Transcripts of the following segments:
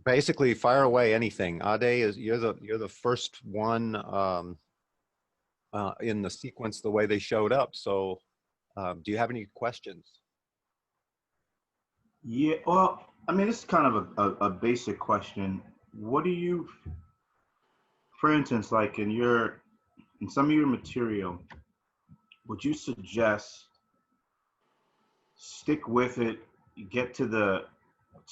Basically, fire away anything. Ade, is you're the first one in the sequence the way they showed up. So, do you have any questions? Yeah, well, I mean, this is kind of a basic question. What do you, for instance, like in some of your material, would you suggest stick with it, get to the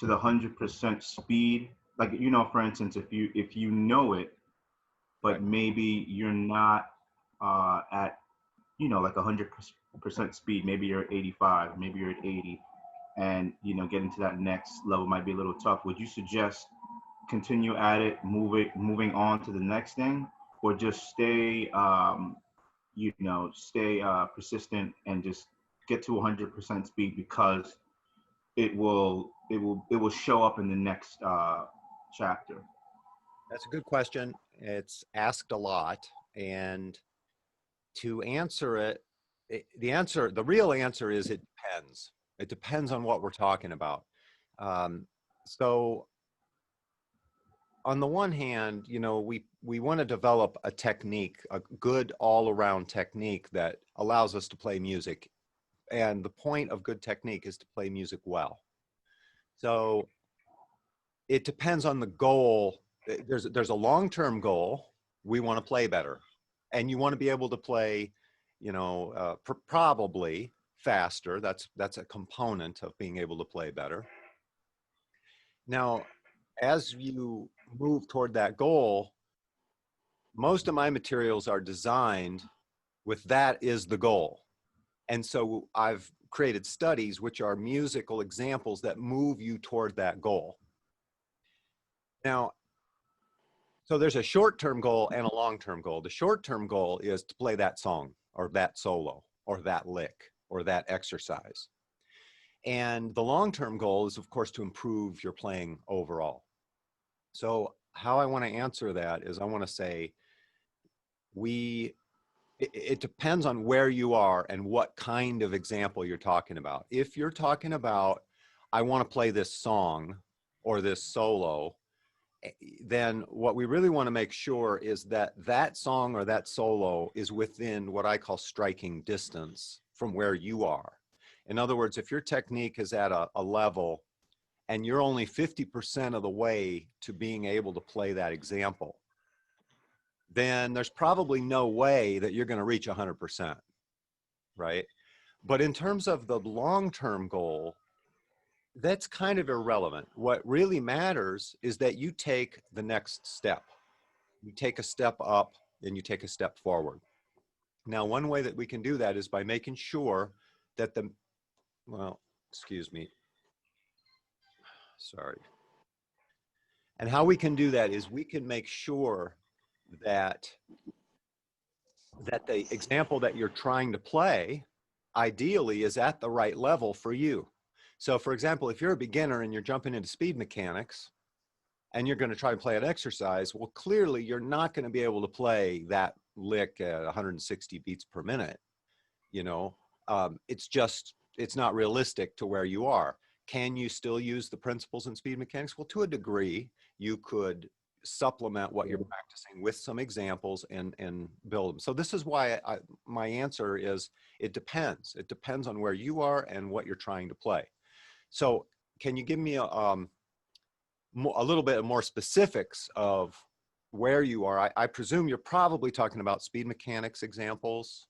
100% speed? Like, for instance, if you know it, Right. but maybe you're not at like 100% speed. Maybe you're at 85, maybe you're at 80, and getting to that next level might be a little tough. Would you suggest continue at it, moving on to the next thing, or just stay persistent and just get to 100% speed because it will show up in the next chapter? That's a good question. It's asked a lot, and to answer it, the real answer is it depends. It depends on what we're talking about. So on the one hand, we want to develop a technique, a good all-around technique that allows us to play music. And the point of good technique is to play music well. So it depends on the goal. There's a long-term goal. We want to play better, and you want to be able to play, probably faster. That's a component of being able to play better. Now, as you move toward that goal, most of my materials are designed with that is the goal. And so I've created studies which are musical examples that move you toward that goal. Now, so there's a short-term goal and a long-term goal. The short-term goal is to play that song or that solo or that lick or that exercise. And the long-term goal is, of course, to improve your playing overall. So how I want to answer that is I want to say it depends on where you are and what kind of example you're talking about. If you're talking about, I want to play this song or this solo, then what we really want to make sure is that that song or that solo is within what I call striking distance from where you are. In other words, if your technique is at a level and you're only 50% of the way to being able to play that example, then there's probably no way that you're going to reach 100%, right? But in terms of the long-term goal, that's kind of irrelevant. What really matters is that you take the next step. You take a step up and you take a step forward. Now, one way that we can do that is by making sure that excuse me. Sorry. And how we can do that is we can make sure that the example that you're trying to play ideally is at the right level for you. So for example, if you're a beginner and you're jumping into speed mechanics and you're going to try and play an exercise, well, clearly you're not going to be able to play that lick at 160 beats per minute. It's not realistic to where you are. Can you still use the principles in speed mechanics? Well, to a degree, you could supplement what you're practicing with some examples and build them. So this is why my answer is it depends. It depends on where you are and what you're trying to play. So can you give me a little bit more specifics of where you are? I presume you're probably talking about speed mechanics examples.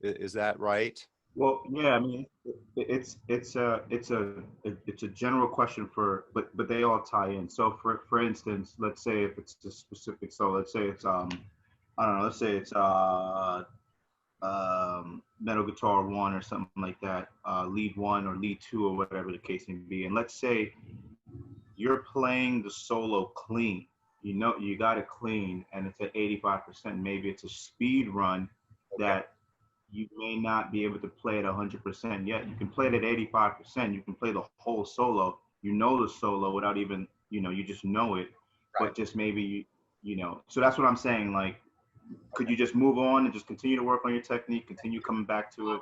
Is that right? Well, yeah, I mean, it's a general question but they all tie in. So for instance, let's say if it's a specific, so let's say it's I don't know, let's say it's Metal Guitar 1 or something like that, lead 1 or lead 2 or whatever the case may be, and let's say you're playing the solo clean. You got it clean, and it's at 85%. Maybe it's a speed run that you may not be able to play at 100% yet. You can play it at 85%. You can play the whole solo. You know the solo without even, you just know it. Right. But just maybe, so that's what I'm saying. Like, could you just move on and just continue to work on your technique, continue coming back to it?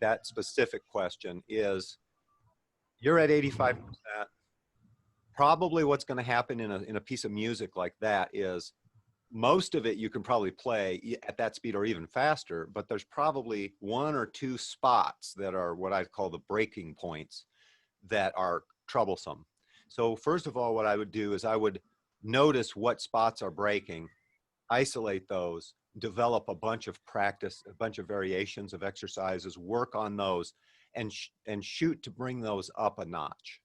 That specific question is, you're at 85%. probably what's going to happen in a piece of music like that is most of it you can probably play at that speed or even faster, but there's probably one or two spots that are what I call the breaking points that are troublesome. So first of all, what I would do is I would notice what spots are breaking, isolate those, develop a bunch of practice, a bunch of variations of exercises, work on those, and shoot to bring those up a notch.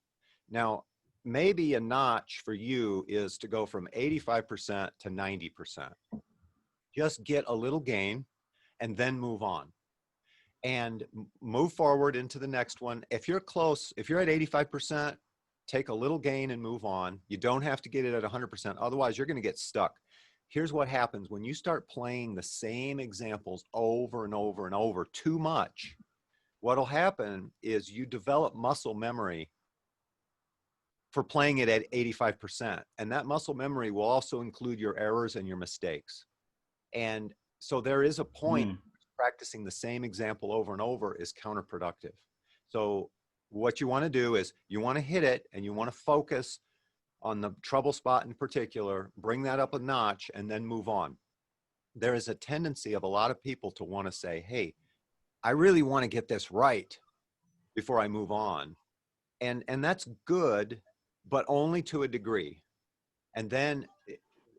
Now, maybe a notch for you is to go from 85% to 90%. Just get a little gain and then move on and move forward into the next one. If you're close, if you're at 85%, take a little gain and move on. You don't have to get it at 100%. Otherwise, you're going to get stuck. Here's what happens when you start playing the same examples over and over and over too much. What'll happen is you develop muscle memory for playing it at 85%. And that muscle memory will also include your errors and your mistakes. And so there is a point practicing the same example over and over is counterproductive. So what you want to do is you want to hit it and you want to focus on the trouble spot in particular, bring that up a notch and then move on. There is a tendency of a lot of people to want to say, hey, I really want to get this right before I move on. And that's good, but only to a degree. And then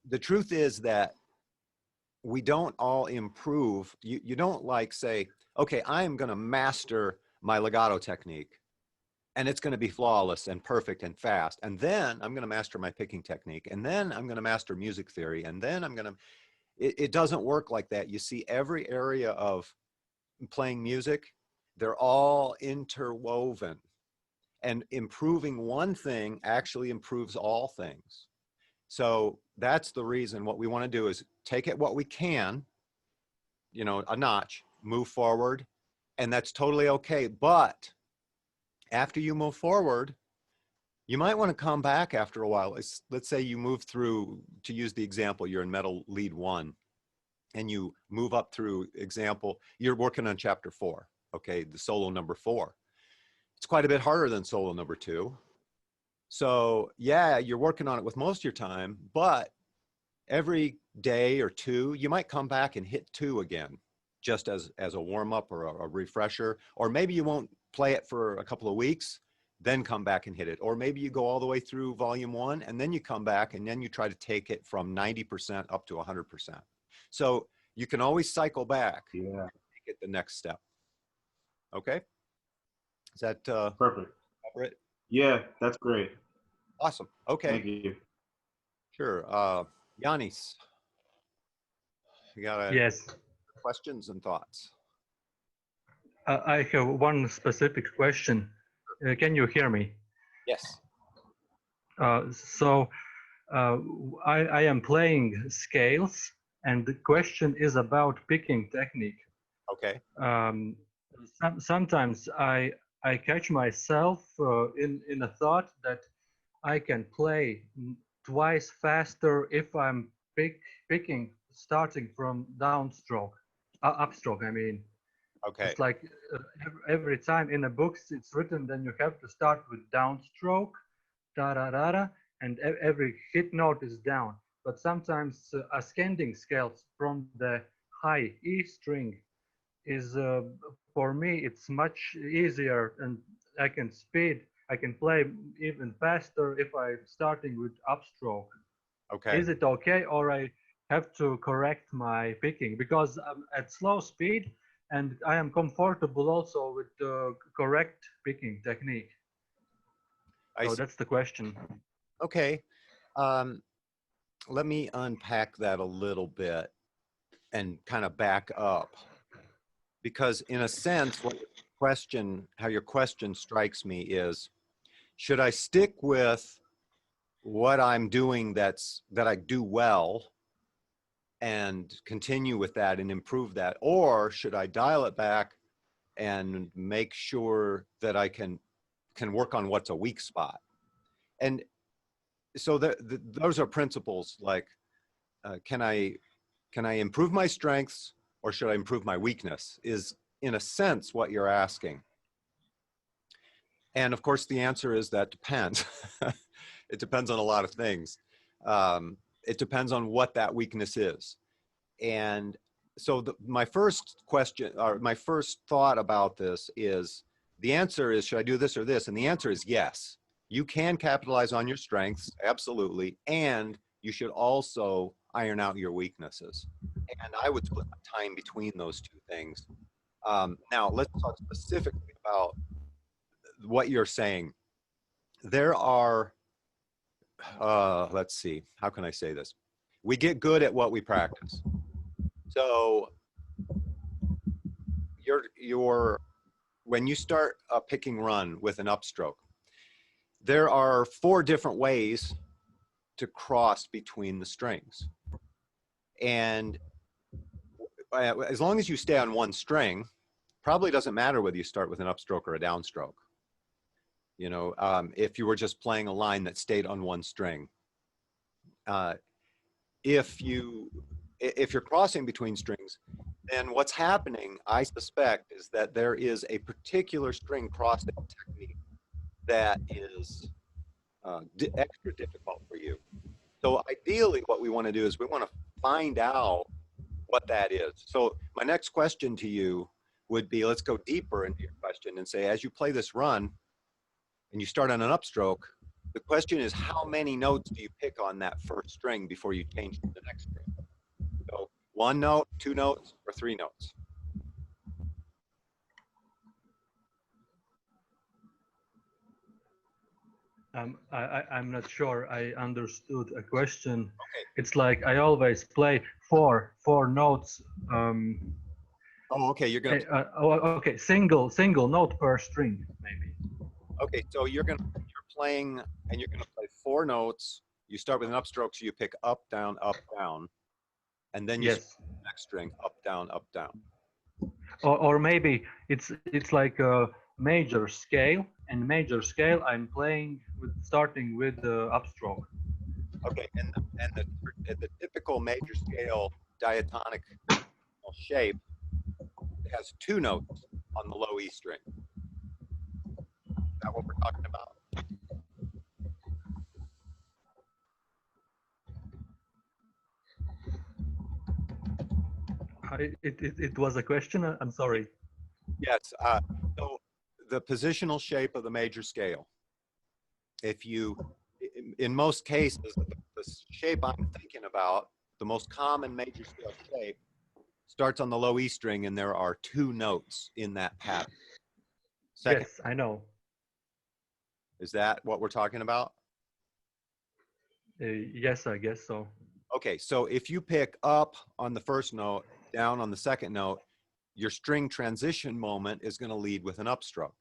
the truth is that we don't all improve. You don't like say, okay, I am going to master my legato technique and it's going to be flawless and perfect and fast. And then I'm going to master my picking technique. And then I'm going to master music theory. And then I'm going to, it doesn't work like that. You see every area of playing music, they're all interwoven. And improving one thing actually improves all things. So that's the reason what we want to do is take it what we can, you know, a notch, move forward, and that's totally okay. But after you move forward, you might want to come back after a while. Let's say you move through, to use the example, you're in metal lead 1 and you move up through example, you're working on chapter 4, okay, the solo number 4. It's quite a bit harder than solo number 2. So yeah, you're working on it with most of your time, but every day or two, you might come back and hit 2 again, just as a warm up or a refresher, or maybe you won't play it for a couple of weeks, then come back and hit it. Or maybe you go all the way through volume 1 and then you come back and then you try to take it from 90% up to 100%. So you can always cycle back and take it the next step. Okay. Is that perfect? Cover it? Yeah, that's great. Awesome. Okay. Thank you. Sure. Yanis, you got Yes. questions and thoughts? I have one specific question. Can you hear me? Yes. So I am playing scales, and the question is about picking technique. Okay. Sometimes I catch myself in a thought that I can play twice faster if I'm picking starting from downstroke, upstroke. I mean. Okay. It's like every time in a book it's written, then you have to start with downstroke, da da da da, and every hit note is down. But sometimes ascending scales from the high E string is, for me, it's much easier, and I can play even faster if I'm starting with upstroke. Okay. Is it okay, or I have to correct my picking? Because I'm at slow speed, and I am comfortable also with the correct picking technique. So that's the question. Okay. Let me unpack that a little bit and kind of back up. Because in a sense, how your question strikes me is, should I stick with what I'm doing that I do well and continue with that and improve that, or should I dial it back and make sure that I can work on what's a weak spot? And so those are principles like, can I improve my strengths or should I improve my weakness, is in a sense what you're asking. And of course the answer is that depends. It depends on a lot of things. It depends on what that weakness is. And so my first question, or my first thought about this is, the answer is, should I do this or this? And the answer is yes. You can capitalize on your strengths, absolutely. And you should also iron out your weaknesses. And I would split my time between those two things. Now, let's talk specifically about what you're saying. There are, let's see, how can I say this? We get good at what we practice. So when you start a picking run with an upstroke, there are 4 different ways to cross between the strings. And as long as you stay on one string, probably doesn't matter whether you start with an upstroke or a downstroke. You know, if you were just playing a line that stayed on one string. If you're crossing between strings, then what's happening, I suspect, is that there is a particular string crossing technique that is extra difficult for you. So ideally, what we want to do is we want to find out what that is. So my next question to you would be, let's go deeper into your question and say, as you play this run and you start on an upstroke, the question is, how many notes do you pick on that first string before you change to the next string? So 1 note, 2 notes, or 3 notes? I'm not sure I understood a question. Okay. It's like I always play four notes. Oh, okay. You're gonna. Okay, single note per string, maybe. Okay, so you're playing, and you're gonna play 4 notes. You start with an upstroke, so you pick up, down, and then you Yes. swing the next string up, down, up, down. Or maybe it's like a major scale, and major scale I'm playing starting with the upstroke. Okay, and the typical major scale diatonic shape has 2 notes on the low E string. Is that what we're talking about? It was a question. I'm sorry. Yes. So the positional shape of the major scale. If you, in most cases, the shape I'm thinking about, the most common major scale shape, starts on the low E string, and there are 2 notes in that pattern. Second, Yes, I know. is that what we're talking about? Yes, I guess so. Okay, so if you pick up on the first note, down on the second note, your string transition moment is going to lead with an upstroke.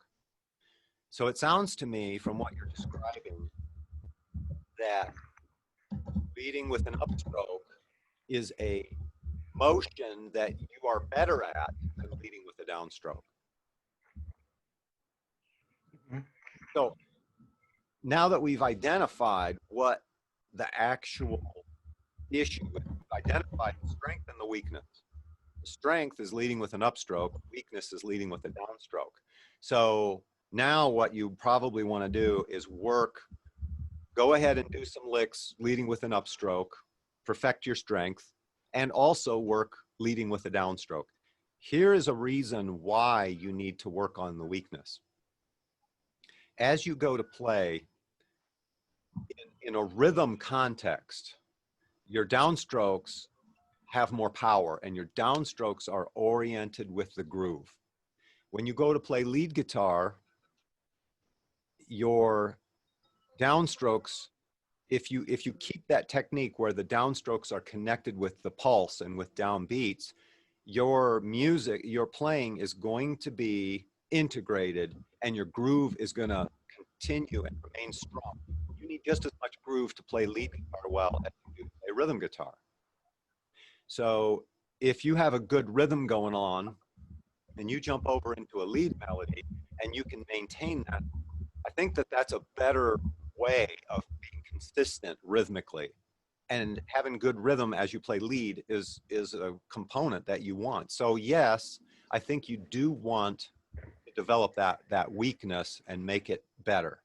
So it sounds to me, from what you're describing, that leading with an upstroke is a motion that you are better at than leading with a downstroke. Mm-hmm. So now that we've identified what the actual issue is, we've identified the strength and the weakness. The strength is leading with an upstroke, weakness is leading with a downstroke. So now what you probably want to do is go ahead and do some licks leading with an upstroke, perfect your strength, and also work leading with a downstroke. Here is a reason why you need to work on the weakness. As you go to play, in a rhythm context, your downstrokes have more power, and your downstrokes are oriented with the groove. When you go to play lead guitar, your downstrokes, if you keep that technique where the downstrokes are connected with the pulse and with downbeats, your music, your playing is going to be integrated, and your groove is going to continue and remain strong. You need just as much groove to play lead guitar well as you do to play rhythm guitar. So if you have a good rhythm going on and you jump over into a lead melody and you can maintain that, I think that that's a better way of being consistent rhythmically. And having good rhythm as you play lead is a component that you want. So yes, I think you do want to develop that weakness and make it better.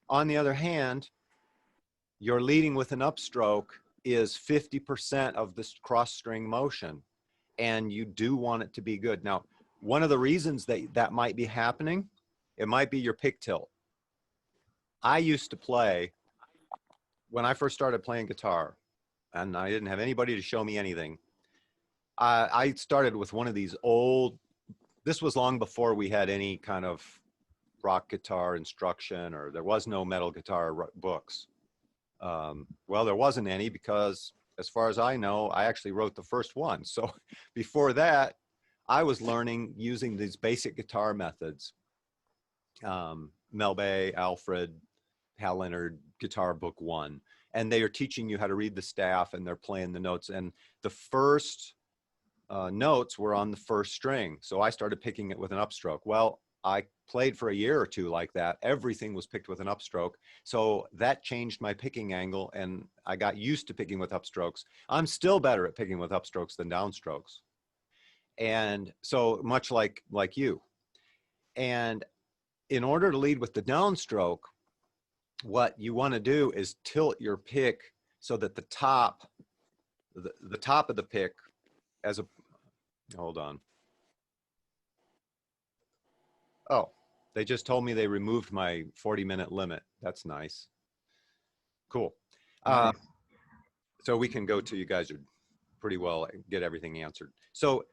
On the other hand, your leading with an upstroke is 50% of this cross string motion, and you do want it to be good. Now, one of the reasons that that might be happening, it might be your pick tilt. I used to play, when I first started playing guitar, and I didn't have anybody to show me anything, I started with one of these old, this was long before we had any kind of rock guitar instruction, or there was no metal guitar books. Well, there wasn't any because, as far as I know, I actually wrote the first one. So before that, I was learning using these basic guitar methods. Mel Bay, Alfred, Hal Leonard, Guitar Book 1. And they are teaching you how to read the staff, and they're playing the notes. And the first notes were on the first string. So I started picking it with an upstroke. Well, I played for a year or two like that. Everything was picked with an upstroke. So that changed my picking angle, and I got used to picking with upstrokes. I'm still better at picking with upstrokes than downstrokes. And so much like you. And in order to lead with the downstroke, what you want to do is tilt your pick so that the top of the pick, as a, hold on. Oh, they just told me they removed my 40-minute limit. That's nice. Cool. So we can go to, you guys are pretty well, get everything answered. So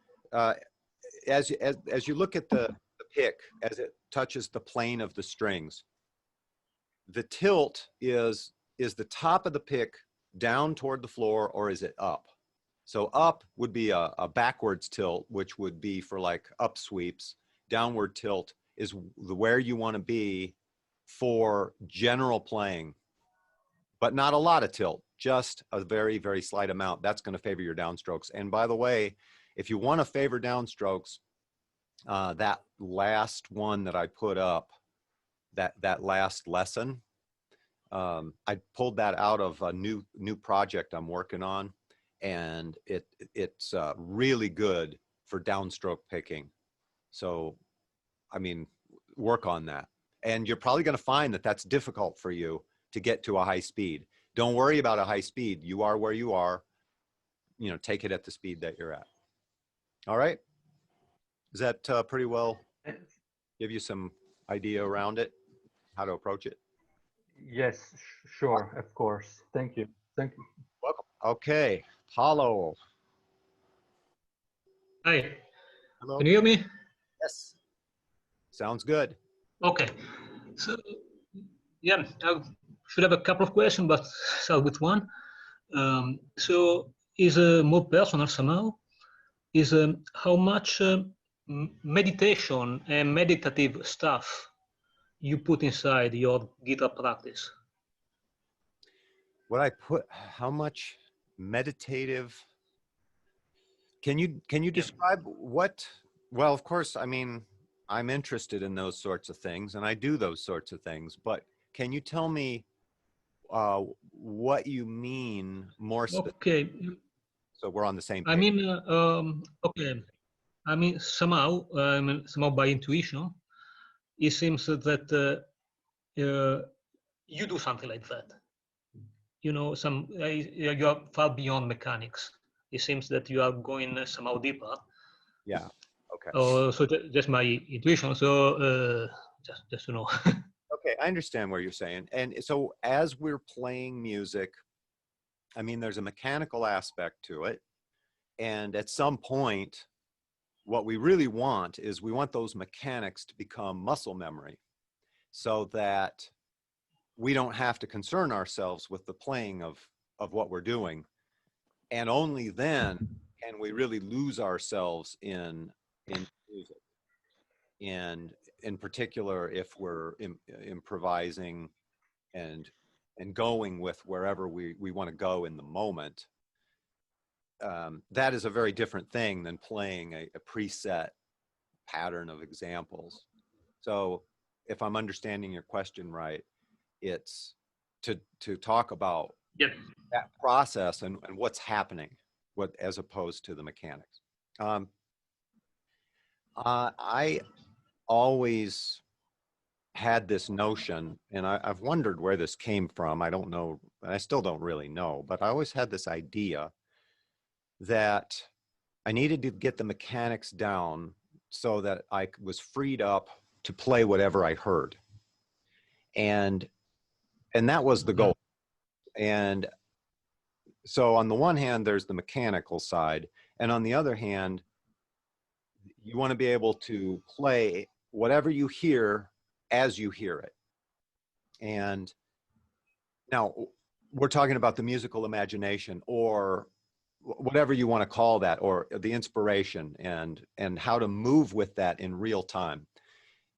as you look at the pick, as it touches the plane of the strings, the tilt is the top of the pick down toward the floor, or is it up? So up would be a backwards tilt, which would be for like up sweeps. Downward tilt is where you want to be for general playing, but not a lot of tilt, just a very, very slight amount. That's going to favor your downstrokes. And by the way, if you want to favor downstrokes, that last one that I put up, that last lesson, I pulled that out of a new project I'm working on, and it's really good for downstroke picking. So, I mean, work on that. And you're probably going to find that that's difficult for you to get to a high speed. Don't worry about a high speed. You are where you are. You know, take it at the speed that you're at. All right. Does that pretty well give you some idea around it, how to approach it? Yes, sure, of course. Thank you. Thank you. Welcome. Okay, Paulo. Hi, Hello. can you hear me? Yes. Sounds good. Okay, so yeah, I should have a couple of questions, but start with one. So is more personal somehow, is how much meditation and meditative stuff you put inside your guitar practice? What I put, how much meditative, can you describe what, well, of course, I mean, I'm interested in those sorts of things, and I do those sorts of things, but can you tell me what you mean more specifically? Okay, So we're on the same I page. mean, okay, I mean, somehow by intuition, it seems that you do something like that. You know, you are far beyond mechanics. It seems that you are going somehow deeper. Yeah. Okay. So just my intuition. So just to know. Okay, I understand what you're saying. And so as we're playing music, I mean, there's a mechanical aspect to it. And at some point, what we really want is we want those mechanics to become muscle memory, so that we don't have to concern ourselves with the playing of what we're doing. And only then can we really lose ourselves in music. And in particular, if we're improvising and going with wherever we want to go in the moment, that is a very different thing than playing a preset pattern of examples. So if I'm understanding your question right, it's to talk about Yep. that process and what's happening, as opposed to the mechanics. I always had this notion, and I've wondered where this came from. I don't know. I still don't really know, but I always had this idea that I needed to get the mechanics down so that I was freed up to play whatever I heard. And that was the goal. And so on the one hand, there's the mechanical side. And on the other hand, you want to be able to play whatever you hear as you hear it. And now we're talking about the musical imagination, or whatever you want to call that, or the inspiration, and how to move with that in real time.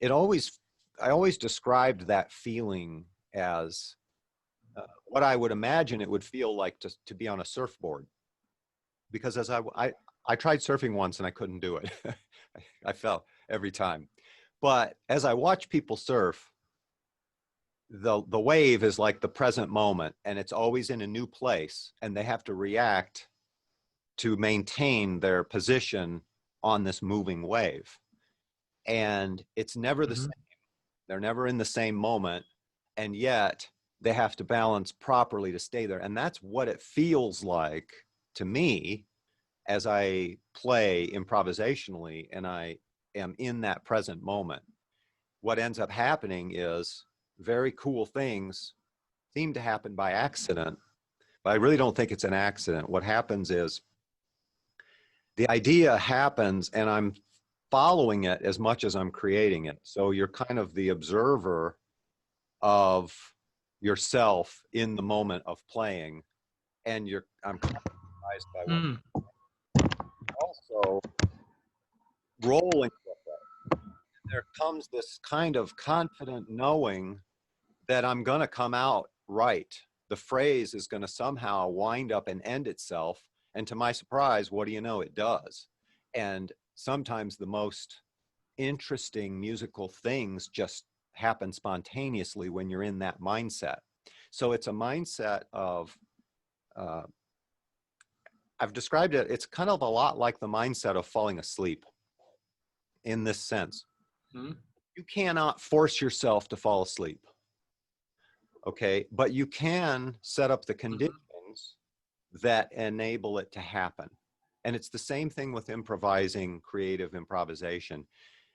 I always described that feeling as what I would imagine it would feel like to be on a surfboard. Because as I tried surfing once and I couldn't do it. I fell every time. But as I watch people surf, the wave is like the present moment, and it's always in a new place, and they have to react to maintain their position on this moving wave. And it's never the same. They're never in the same moment, and yet they have to balance properly to stay there. And that's what it feels like to me as I play improvisationally and I am in that present moment. What ends up happening is very cool things seem to happen by accident, but I really don't think it's an accident. What happens is the idea happens and I'm following it as much as I'm creating it. So you're kind of the observer of yourself in the moment of playing, and I'm surprised by what also rolling with it. There comes this kind of confident knowing that I'm going to come out right. The phrase is going to somehow wind up and end itself. And to my surprise, what do you know? It does. And sometimes the most interesting musical things just happen spontaneously when you're in that mindset. So it's a mindset of, I've described it, it's kind of a lot like the mindset of falling asleep in this sense. You cannot force yourself to fall asleep. Okay, but you can set up the conditions that enable it to happen. And it's the same thing with improvising, creative improvisation.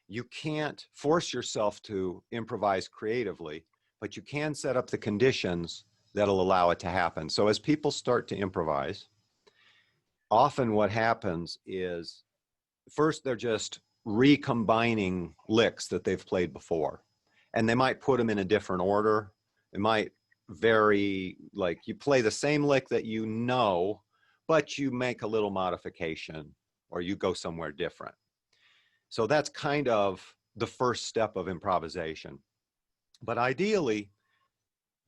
You can't force yourself to improvise creatively, but you can set up the conditions that'll allow it to happen. So as people start to improvise, often what happens is first they're just recombining licks that they've played before. And they might put them in a different order. It might vary, like you play the same lick that you know, but you make a little modification or you go somewhere different. So that's kind of the first step of improvisation. But ideally,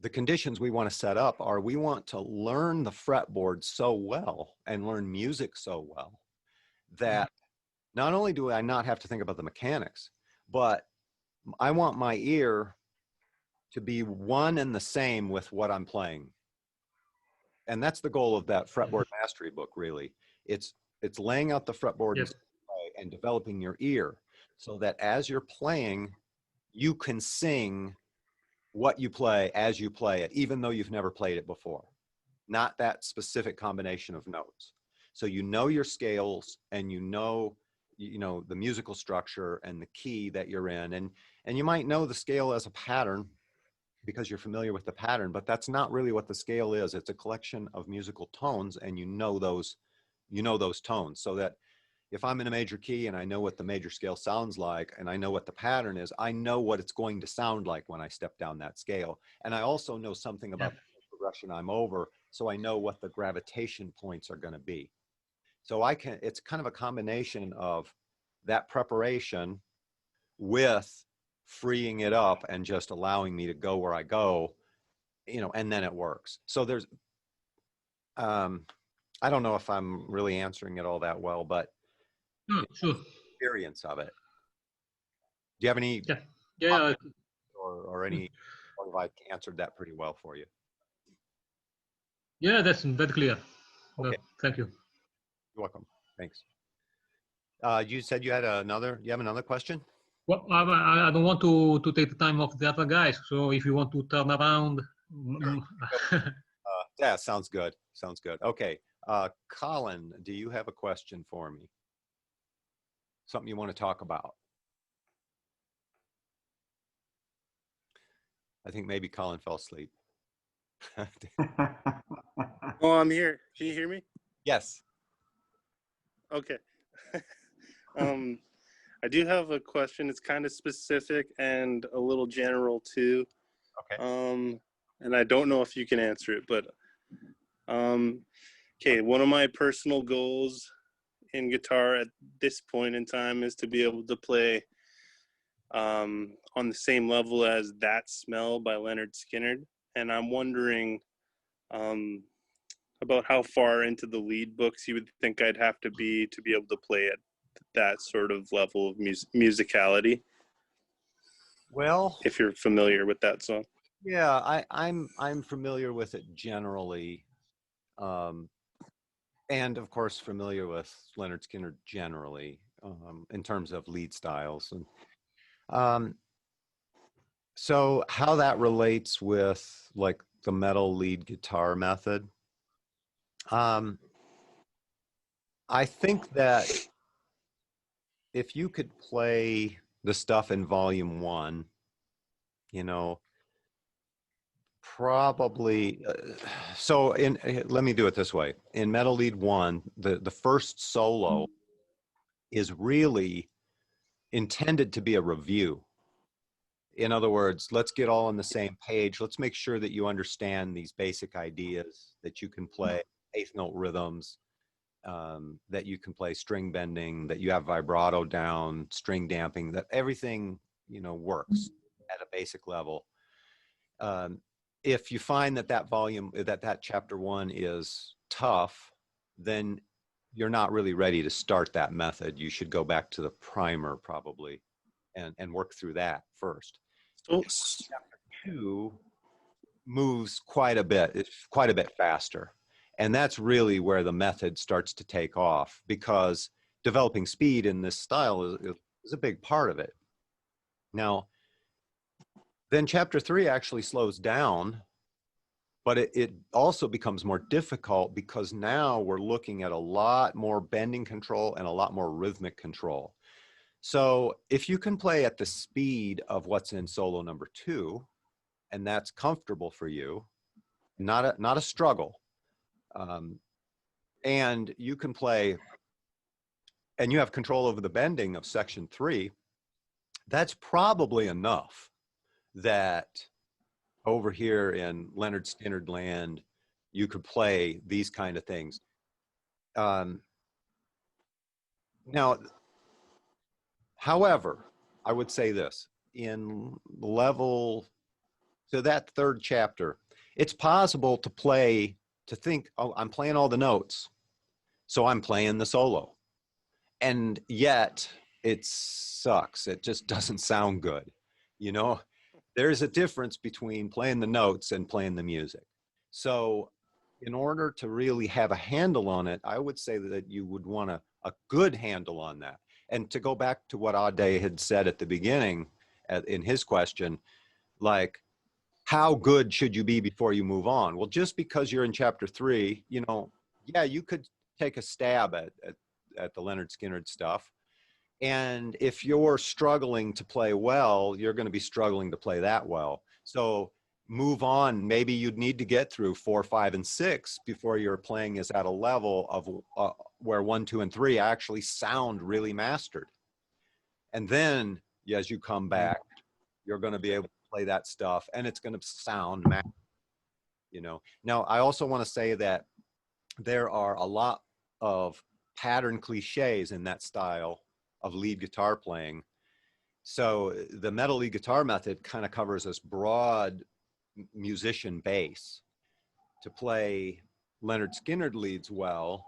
the conditions we want to set up are we want to learn the fretboard so well and learn music so well that not only do I not have to think about the mechanics, but I want my ear to be one and the same with what I'm playing. And that's the goal of that fretboard mastery book, really. It's laying out the fretboard and developing your ear so that as you're playing, you can sing what you play as you play it, even though you've never played it before. Not that specific combination of notes. So you know your scales and you know the musical structure and the key that you're in. And you might know the scale as a pattern because you're familiar with the pattern, but that's not really what the scale is. It's a collection of musical tones, and you know those tones, so that if I'm in a major key and I know what the major scale sounds like and I know what the pattern is, I know what it's going to sound like when I step down that scale. And I also know something about the progression I'm over, so I know what the gravitation points are going to be. So it's kind of a combination of that preparation with freeing it up and just allowing me to go where I go, and then it works. So there's, I don't know if I'm really answering it all that well, but sure. Experience of it. Do you have any or any, or have I answered that pretty well for you? Yeah, that's very clear. Okay. Thank you. You're welcome. Thanks. You said you have another question? Well, I don't want to take the time of the other guys. So if you want to turn around, Yeah, sounds good. Sounds good. Okay. Colin, do you have a question for me? Something you want to talk about? I think maybe Colin fell asleep. Oh, I'm here. Can you hear me? Yes. Okay. I do have a question. It's kind of specific and a little general too. Okay. And I don't know if you can answer it, but okay, one of my personal goals in guitar at this point in time is to be able to play on the same level as That Smell by Leonard Skinner. And I'm wondering about how far into the lead books you would think I'd have to be able to play at that sort of level of musicality. Well, If you're familiar with that song. yeah, I'm familiar with it generally, and of course familiar with Leonard Skinner generally, in terms of lead styles, and so how that relates with like the metal lead guitar method. I think that if you could play the stuff in volume 1, you know, probably so in let me do it this way. In metal lead 1, the first solo is really intended to be a review. In other words, let's get all on the same page. Let's make sure that you understand these basic ideas, that you can play eighth note rhythms, that you can play string bending, that you have vibrato down, string damping, that everything, works at a basic level. If you find that that chapter 1 is tough, then you're not really ready to start that method. You should go back to the primer probably and work through that first. So, Chapter 2 moves quite a bit. It's quite a bit faster. And that's really where the method starts to take off, because developing speed in this style is a big part of it. Now, then chapter 3 actually slows down, but it also becomes more difficult because now we're looking at a lot more bending control and a lot more rhythmic control. So if you can play at the speed of what's in solo number 2, and that's comfortable for you, not a struggle, and you can play and you have control over the bending of section 3, that's probably enough that over here in Leonard Skinner land, you could play these kind of things. Now, however, I would say this, in level, to that third chapter, it's possible to think, oh, I'm playing all the notes, so I'm playing the solo. And yet it sucks. It just doesn't sound good. There's a difference between playing the notes and playing the music. So in order to really have a handle on it, I would say that you would want a good handle on that. And to go back to what Ade had said at the beginning in his question, like, how good should you be before you move on? Well, just because you're in chapter 3, yeah, you could take a stab at the Leonard Skinner stuff. And if you're struggling to play well, you're going to be struggling to play that well. So move on. Maybe you'd need to get through 4, 5, and 6 before your playing is at a level of where 1, 2, and 3 actually sound really mastered. And then as you come back, you're going to be able to play that stuff, and it's going to sound mastered. Now, I also want to say that there are a lot of pattern cliches in that style of lead guitar playing. So the metal lead guitar method kind of covers this broad musician base. To play Leonard Skinner leads well,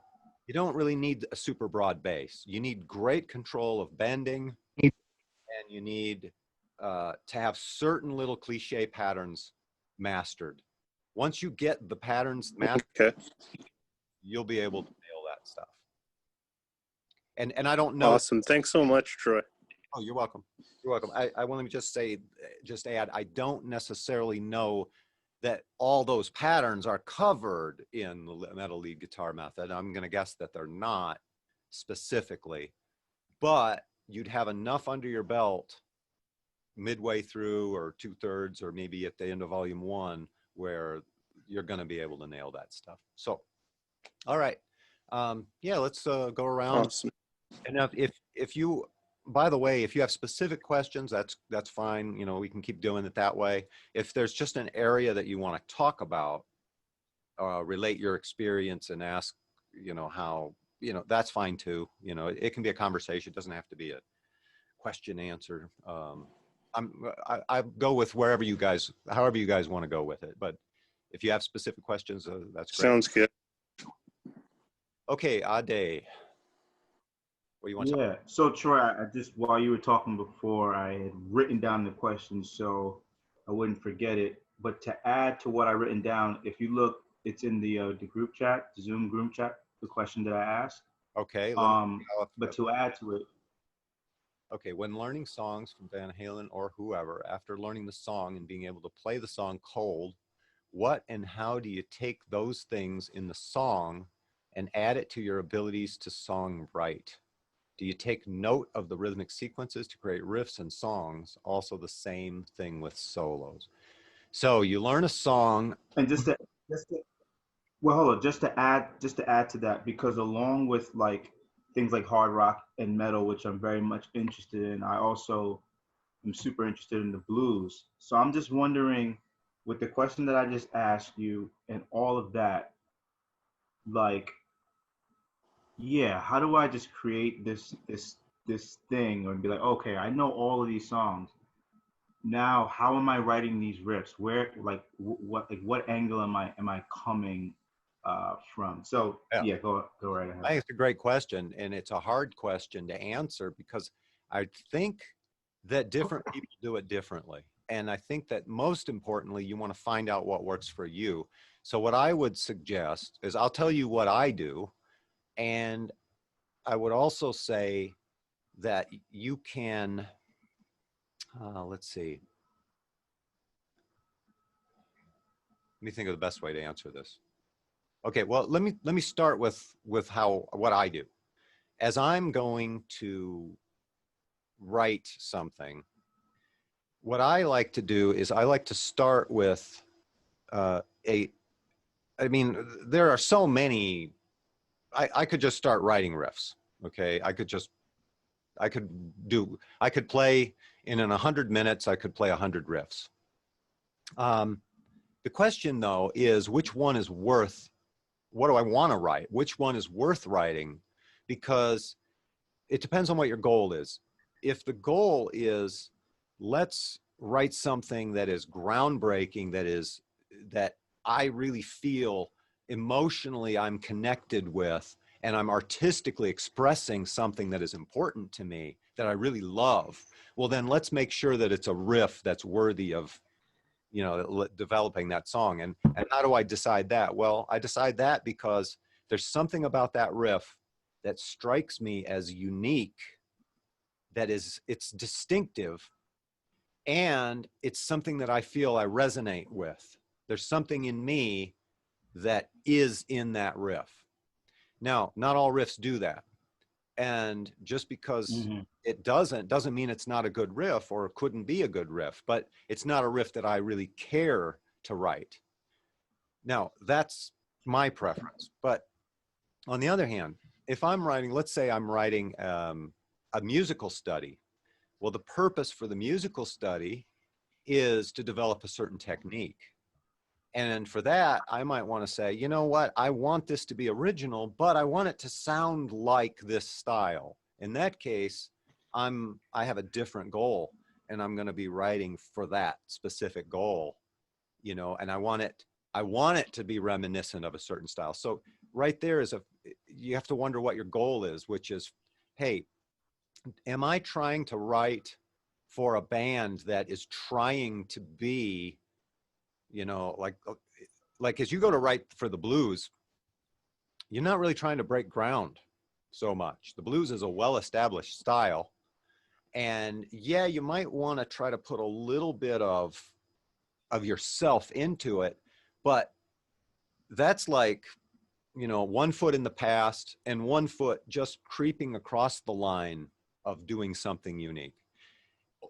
you don't really need a super broad bass. You need great control of bending, and you need to have certain little cliche patterns mastered. Once you get the patterns mastered, okay, you'll be able to nail that stuff. And I don't know. Awesome. Thanks so much, Troy. Oh, you're welcome. You're welcome. I want to just add, I don't necessarily know that all those patterns are covered in the metal lead guitar method. I'm going to guess that they're not specifically, but you'd have enough under your belt midway through or 2/3 or maybe at the end of volume 1 where you're going to be able to nail that stuff. So, all right. Yeah, let's go around. Awesome. And if you, by the way, if you have specific questions, that's fine. You know, we can keep doing it that way. If there's just an area that you want to talk about, relate your experience and ask, you know, how, you know, that's fine too. You know, it can be a conversation. It doesn't have to be a question answer. I go with wherever you guys, however you guys want to go with it. But if you have specific questions, that's great. Sounds good. Okay, Ade. What do you want to talk Yeah. So Troy, I just while you were talking before, I had written down the question so I wouldn't forget it. But to add to what I written down, if you look, it's in the group chat, the Zoom group chat, the question that I asked. Okay. But to add to it, Okay, when learning songs from Van Halen or whoever, after learning the song and being able to play the song cold, what and how do you take those things in the song and add it to your abilities to song write? Do you take note of the rhythmic sequences to create riffs and songs? Also the same thing with solos. So you learn a song. and just to well, hold on, just to add to that, because along with like things like hard rock and metal, which I'm very much interested in, I also am super interested in the blues. So I'm just wondering, with the question that I just asked you and all of that, like, yeah, how do I just create this thing and be like, okay, I know all of these songs. Now, how am I writing these riffs? Where, what angle am I coming from? So Yeah. yeah, go right I ahead. think it's a great question, and it's a hard question to answer because I think that different people do it differently. And I think that most importantly, you want to find out what works for you. So what I would suggest is I'll tell you what I do. And I would also say that you can, let's see, let me think of the best way to answer this. Okay, well, let me start with what I do. As I'm going to write something, what I like to do is I like to start with I mean, there are so many, I could just start writing riffs. Okay. I could play in 100 minutes, I could play 100 riffs. The question though is which one is worth, what do I want to write? Which one is worth writing? Because it depends on what your goal is. If the goal is let's write something that is groundbreaking, that I really feel emotionally I'm connected with, and I'm artistically expressing something that is important to me that I really love, well then let's make sure that it's a riff that's worthy of, you know, developing that song. And how do I decide that? Well, I decide that because there's something about that riff that strikes me as unique, it's distinctive, and it's something that I feel I resonate with. There's something in me that is in that riff. Now, not all riffs do that. And just because it doesn't mean it's not a good riff or it couldn't be a good riff, but it's not a riff that I really care to write. Now, that's my preference. But on the other hand, if I'm writing, let's say I'm writing a musical study. Well, the purpose for the musical study is to develop a certain technique. And for that, I might want to say, you know what, I want this to be original, but I want it to sound like this style. In that case, I have a different goal, and I'm going to be writing for that specific goal, you know, and I want it to be reminiscent of a certain style. So right there you have to wonder what your goal is, which is, hey, am I trying to write for a band that is trying to be, you know, like as you go to write for the blues, you're not really trying to break ground so much. The blues is a well-established style, And yeah, you might want to try to put a little bit of yourself into it, but that's like, you know, 1 foot in the past and 1 foot just creeping across the line of doing something unique.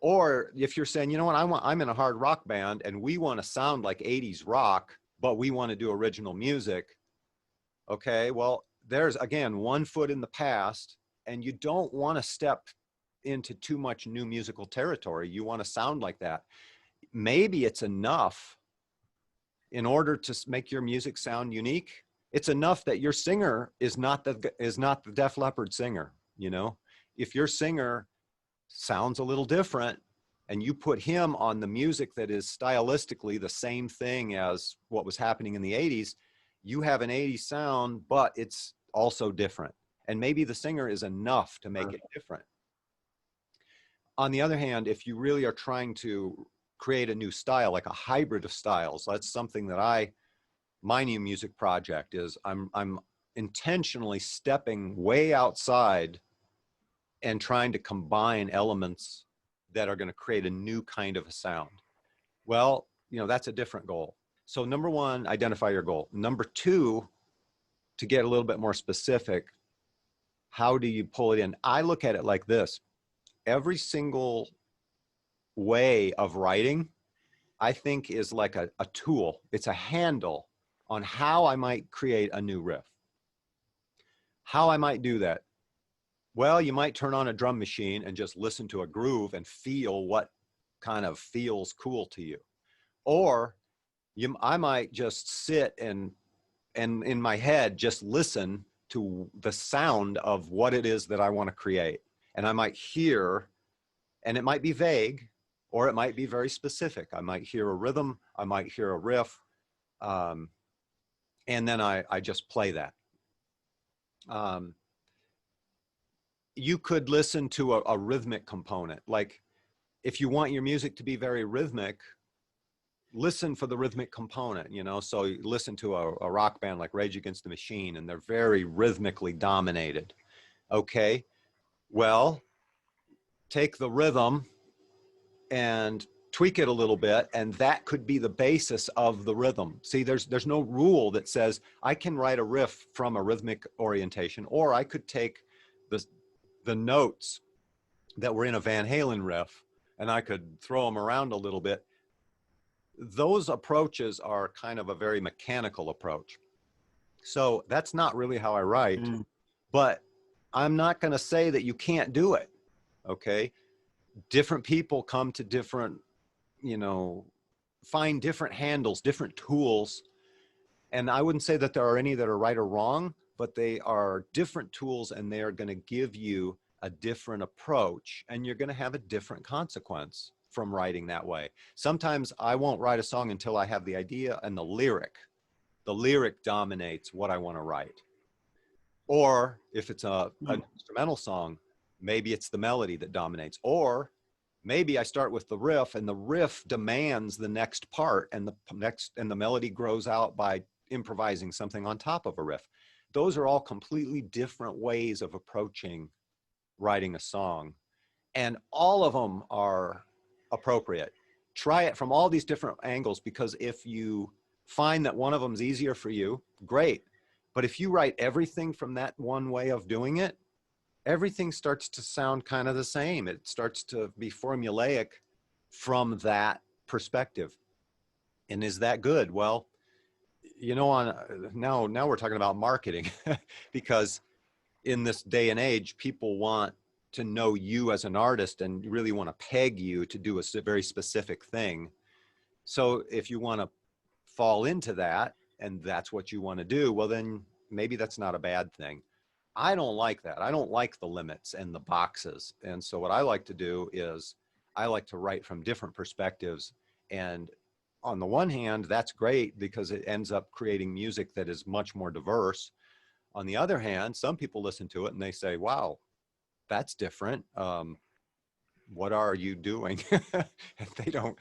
Or if you're saying, you know what, I'm in a hard rock band and we want to sound like 80s rock, but we want to do original music. Okay, well, there's again 1 foot in the past, and you don't want to step into too much new musical territory. You want to sound like that. Maybe it's enough in order to make your music sound unique. It's enough that your singer is not the Def Leppard singer. You know, if your singer sounds a little different and you put him on the music that is stylistically the same thing as what was happening in the 80s, you have an 80s sound, but it's also different. And maybe the singer is enough to make it different. On the other hand, if you really are trying to create a new style, like a hybrid of styles, that's something that my new music project is, I'm intentionally stepping way outside and trying to combine elements that are going to create a new kind of a sound. Well, you know, that's a different goal. So number one, identify your goal. Number two, to get a little bit more specific, how do you pull it in? I look at it like this. Every single way of writing, I think, is like a tool. It's a handle on how I might create a new riff. How I might do that. Well, you might turn on a drum machine and just listen to a groove and feel what kind of feels cool to you. Or I might just sit and in my head just listen to the sound of what it is that I want to create. And I might hear, and it might be vague, or it might be very specific. I might hear a rhythm, I might hear a riff, and then I just play that. You could listen to a rhythmic component. Like if you want your music to be very rhythmic, listen for the rhythmic component, you know? So you listen to a rock band like Rage Against the Machine, and they're very rhythmically dominated. Okay, well, take the rhythm and tweak it a little bit, and that could be the basis of the rhythm. See, there's no rule that says I can write a riff from a rhythmic orientation, or I could take the notes that were in a Van Halen riff and I could throw them around a little bit. Those approaches are kind of a very mechanical approach. So that's not really how I write, but I'm not going to say that you can't do it. Okay. Different people come to different, you know, find different handles, different tools. And I wouldn't say that there are any that are right or wrong, but they are different tools, and they are going to give you a different approach, and you're going to have a different consequence from writing that way. Sometimes I won't write a song until I have the idea and the lyric. The lyric dominates what I want to write. Or if it's an instrumental song, maybe it's the melody that dominates. Or maybe I start with the riff, and the riff demands the next part, and the melody grows out by improvising something on top of a riff. Those are all completely different ways of approaching writing a song, and all of them are appropriate. Try it from all these different angles, because if you find that one of them is easier for you, great. But if you write everything from that one way of doing it, everything starts to sound kind of the same. It starts to be formulaic from that perspective. And is that good? Well, you know, now we're talking about marketing because in this day and age, people want to know you as an artist and really want to peg you to do a very specific thing. So if you want to fall into that and that's what you want to do, well, then maybe that's not a bad thing. I don't like that. I don't like the limits and the boxes. And so what I like to do is I like to write from different perspectives. And on the one hand, that's great because it ends up creating music that is much more diverse. On the other hand, some people listen to it and they say, wow, that's different. What are you doing? And they don't,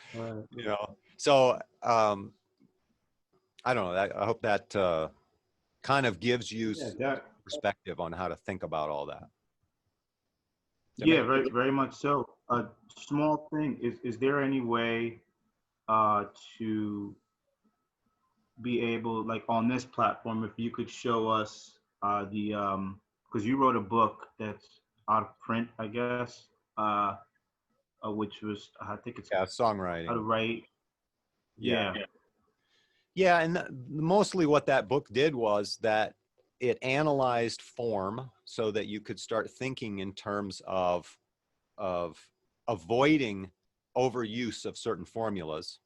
you know. So I don't know. I hope that kind of gives you perspective on how to think about all that. Yeah, very, very much so. A small thing is there any way to be able, like on this platform, if you could show us the because you wrote a book that's out of print, I guess, which was I think it's Yeah, how to songwriting. write. Yeah. Yeah. Yeah, and mostly what that book did was that it analyzed form so that you could start thinking in terms of avoiding overuse of certain formulas,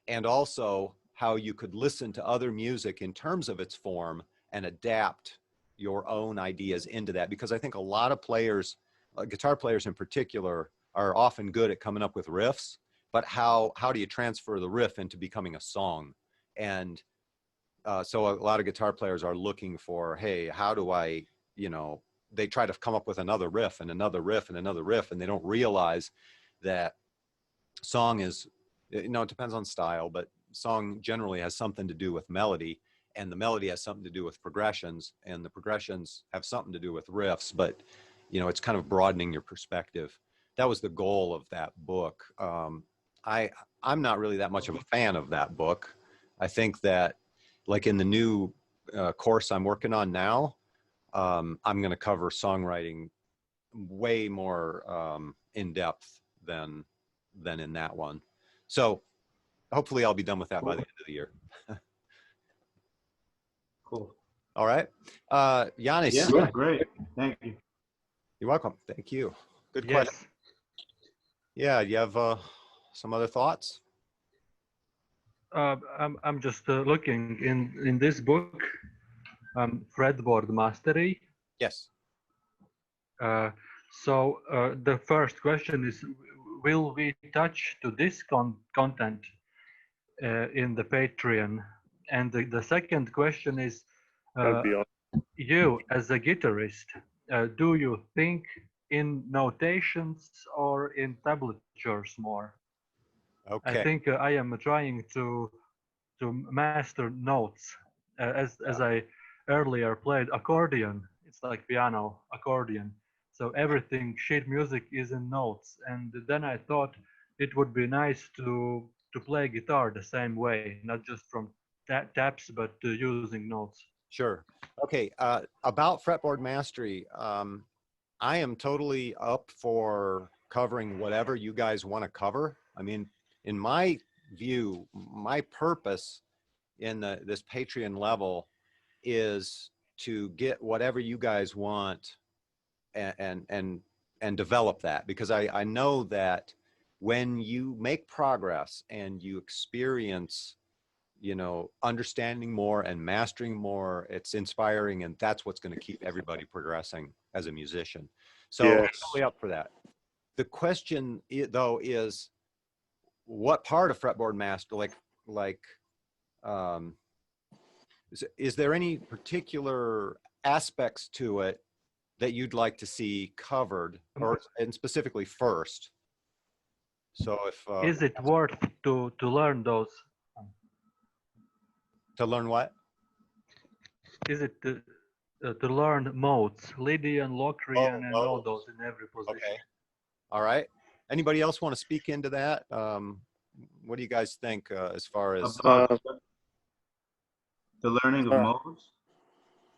and also how you could listen to other music in terms of its form and adapt your own ideas into that. Because I think a lot of players, guitar players in particular, are often good at coming up with riffs, but how do you transfer the riff into becoming a song? And so a lot of guitar players are looking for, hey, how do I, they try to come up with another riff and another riff and another riff, and they don't realize that song is, it depends on style, but song generally has something to do with melody, and the melody has something to do with progressions, and the progressions have something to do with riffs. But it's kind of broadening your perspective. That was the goal of that book. I'm not really that much of a fan of that book. I think that, like in the new course I'm working on now, I'm going to cover songwriting way more in depth than in that one. So hopefully I'll be done with that by the end of the year. Cool. All right. Yanis. Yeah, great. Thank you. You're welcome. Thank you. Good Yes. question. Yeah. You have some other thoughts? I'm just looking in this book, fretboard mastery. Yes. So the first question is, will we touch to this content in the Patreon? And the second question is, That'd be awesome. you as a guitarist, do you think in notations or in tablatures more? Okay. I think I am trying to master notes. As I earlier played accordion, it's like piano accordion. So everything sheet music is in notes, and then I thought it would be nice to play guitar the same way, not just from taps, but using notes. Sure. Okay. About fretboard mastery, I am totally up for covering whatever you guys want to cover. I mean, in my view, my purpose in this Patreon level is to get whatever you guys want and develop that, because I know that when you make progress and you experience understanding more and mastering more, it's inspiring, and that's what's going to keep everybody progressing as a musician. So I'm Yes. totally up for that. The question though is, what part of fretboard master, um, is there any particular aspects to it that you'd like to see covered, and specifically first? So if Is it worth to learn those? to learn what? Is it to learn modes, Lydian, Locrian, and all modes. those in every position? Okay. All right. Anybody else want to speak into that? What do you guys think as far as? About the learning of modes.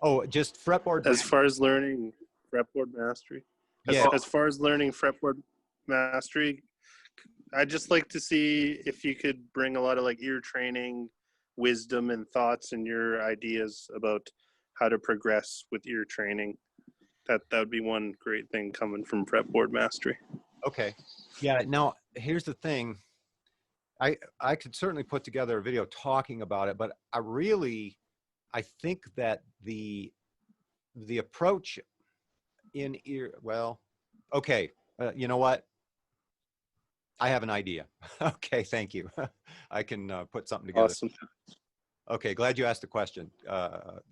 Oh, just fretboard. As far as learning fretboard mastery. Yeah. As far as learning fretboard mastery, I'd just like to see if you could bring a lot of like ear training, wisdom, and thoughts and your ideas about how to progress with ear training. That would be one great thing coming from fretboard mastery. Okay. Yeah. Now, here's the thing. I could certainly put together a video talking about it, but I think that the approach in ear, well, okay. You know what? I have an idea. Okay. Thank you. I can put something together. Awesome. Okay. Glad you asked the question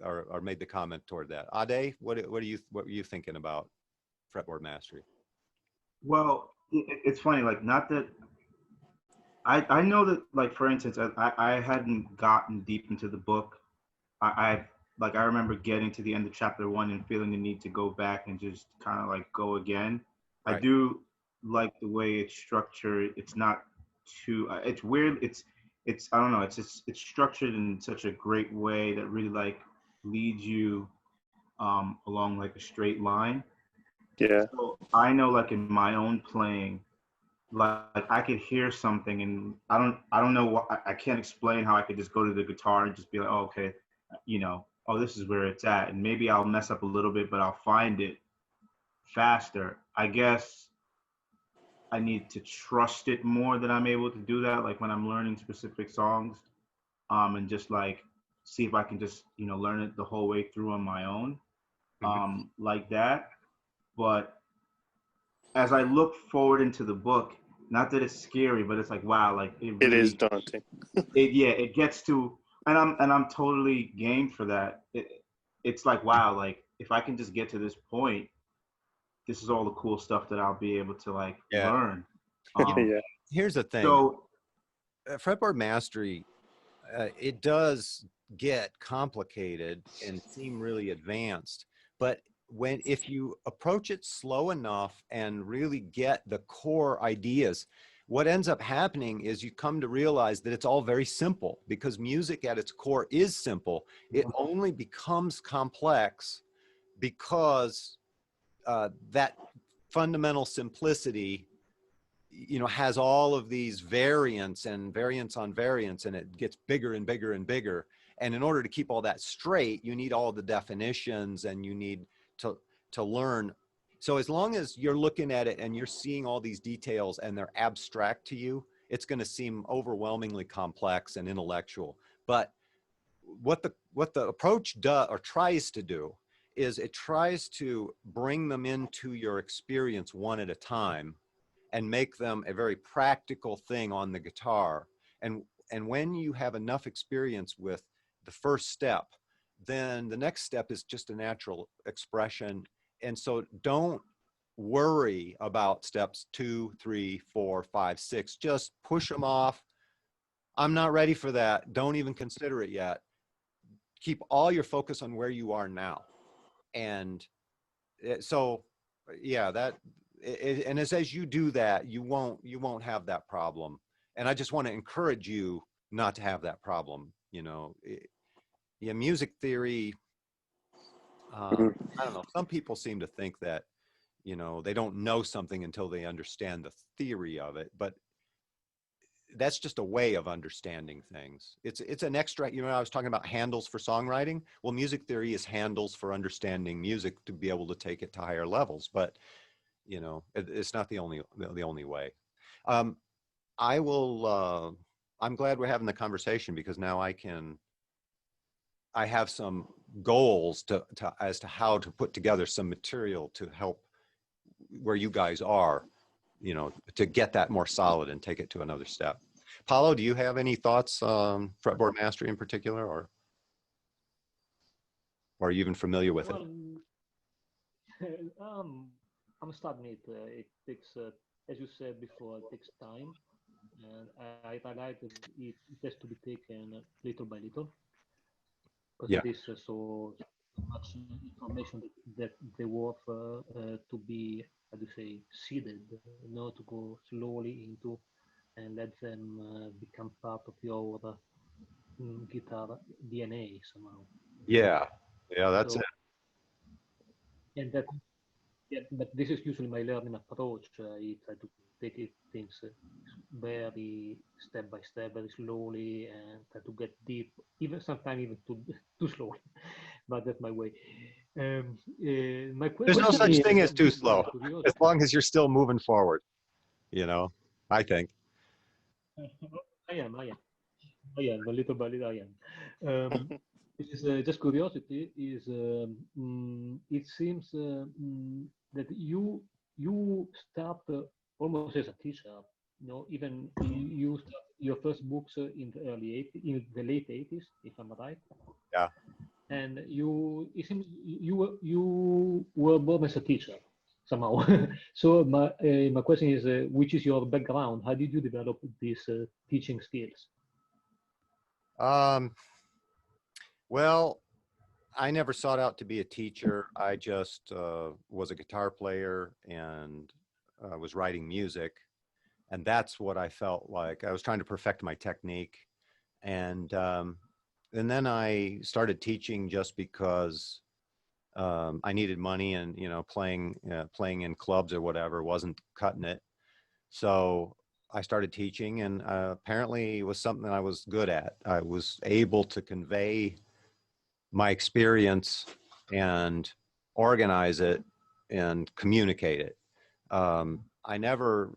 or made the comment toward that. Ade, what were you thinking about fretboard mastery? Well, it's funny, like, not that I know that, like, for instance, I hadn't gotten deep into the book. I remember getting to the end of chapter 1 and feeling the need to go back and just kind of like go again. I Right. do like the way it's structured. It's not too. It's weird. It's I don't know. It's structured in such a great way that really like leads you along like a straight line. Yeah. So I know like in my own playing, like I could hear something and I don't know what I can't explain how I could just go to the guitar and just be like, oh, okay, oh, this is where it's at, and maybe I'll mess up a little bit, but I'll find it faster. I guess I need to trust it more that I'm able to do that, like when I'm learning specific songs, and just like see if I can just learn it the whole way through on my own, Mhm. like that. But as I look forward into the book, not that it's scary, but it's like wow, like it It is really, daunting. it gets to, and I'm totally game for that. It's like wow, like if I can just get to this point, this is all the cool stuff that I'll be able to like Yeah. learn. Um, Yeah. Here's the thing. so Fretboard mastery, it does get complicated and seem really advanced, but if you approach it slow enough and really get the core ideas, what ends up happening is you come to realize that it's all very simple, because music at its core is simple. It only becomes complex because that fundamental simplicity has all of these variants and variants on variants, and it gets bigger and bigger and bigger. And in order to keep all that straight, you need all the definitions, and you need to learn. So as long as you're looking at it and you're seeing all these details and they're abstract to you, it's going to seem overwhelmingly complex and intellectual. But what the approach does or tries to do is it tries to bring them into your experience one at a time and make them a very practical thing on the guitar. And when you have enough experience with the first step, then the next step is just a natural expression. And so don't worry about steps 2, 3, 4, 5, 6. Just push them off. I'm not ready for that. Don't even consider it yet. Keep all your focus on where you are now. And so, yeah, and as you do that, you won't have that problem. And I just want to encourage you not to have that problem. Yeah, music theory. Mhm. I don't know. Some people seem to think that they don't know something until they understand the theory of it, but that's just a way of understanding things. It's an extra. I was talking about handles for songwriting. Well, music theory is handles for understanding music to be able to take it to higher levels. But it's not the only way. um, I will I'm glad we're having the conversation, because now I have some goals as to how to put together some material to help where you guys are, to get that more solid and take it to another step. Paulo, do you have any thoughts on fretboard mastery in particular, or are you even familiar with it? Well, I'm starting it. It takes, as you said before, it takes time, and I highlighted it has to be taken little by little, because Yeah. it is so much information that they worth to be, how do you say, seeded, to go slowly into and let them become part of your guitar DNA somehow. Yeah. Yeah, that's So, it. and that, yeah, but this is usually my learning approach. I try to take things very step by step, very slowly, and try to get deep, even sometimes even too slowly. But that's my way. My There's no question such is thing as too just by slow, as curiosity. long as you're still moving forward, I think. I am, I am. But little by little I am. Is just curiosity. It seems that you start almost as a teacher. Even you start your first books in the late 80s, if I'm right. Yeah. And it seems you were born as a teacher somehow. So my question is, which is your background? How did you develop these teaching skills? Um, well, I never sought out to be a teacher. I just was a guitar player, and was writing music, and that's what I felt like. I was trying to perfect my technique, and then I started teaching just because I needed money, and playing in clubs or whatever wasn't cutting it. So I started teaching, and apparently it was something I was good at. I was able to convey my experience and organize it and communicate it. I never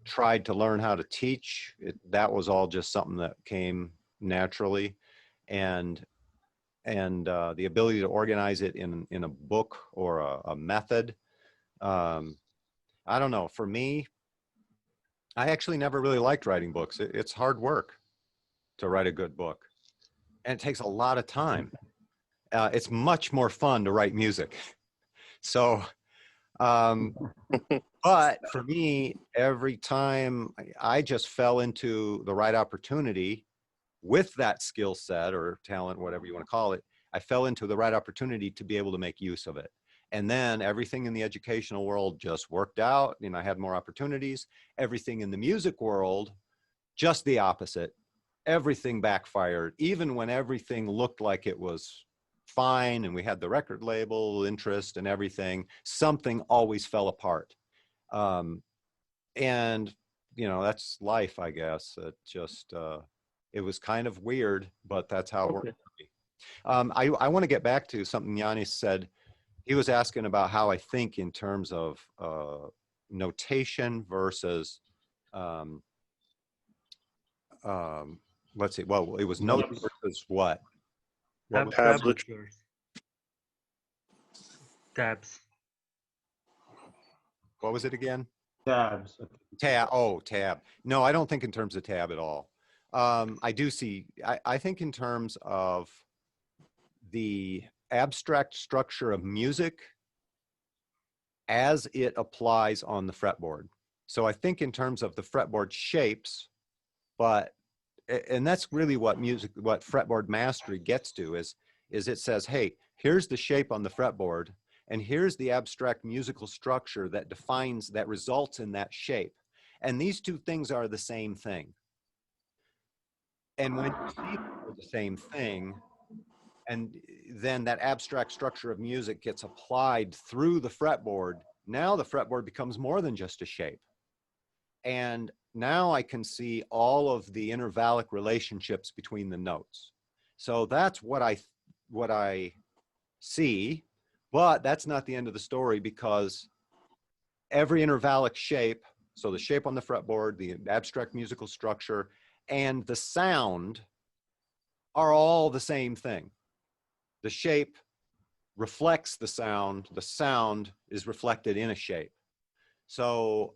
tried to learn how to teach. That was all just something that came naturally, and the ability to organize it in a book or a method. Um, I don't know. For me, I actually never really liked writing books. It's hard work to write a good book, and it takes a lot of time. It's much more fun to write music. So, um, but for me, every time I just fell into the right opportunity with that skill set or talent, whatever you want to call it, I fell into the right opportunity to be able to make use of it. And then everything in the educational world just worked out. I had more opportunities. Everything in the music world, just the opposite. Everything backfired, even when everything looked like it was fine and we had the record label interest and everything, something always fell apart. And that's life, I guess. It was kind of weird, but that's how it worked for me. I want to get back to something Yannis said. He was asking about how I think in terms of notation versus let's see. Well, it was note versus what? What was Tablatures. Tabs. What was it again? Tabs. Tab. Oh, tab. No, I don't think in terms of tab at all. I do see. I think in terms of the abstract structure of music as it applies on the fretboard. So I think in terms of the fretboard shapes, and that's really what fretboard mastery gets to is it says, hey, here's the shape on the fretboard, and here's the abstract musical structure that results in that shape. And these two things are the same thing. And when you see the same thing, and then that abstract structure of music gets applied through the fretboard, now the fretboard becomes more than just a shape. And now I can see all of the intervallic relationships between the notes. So that's what I see, but that's not the end of the story, because every intervallic shape, so the shape on the fretboard, the abstract musical structure, and the sound are all the same thing. The shape reflects the sound is reflected in a shape. So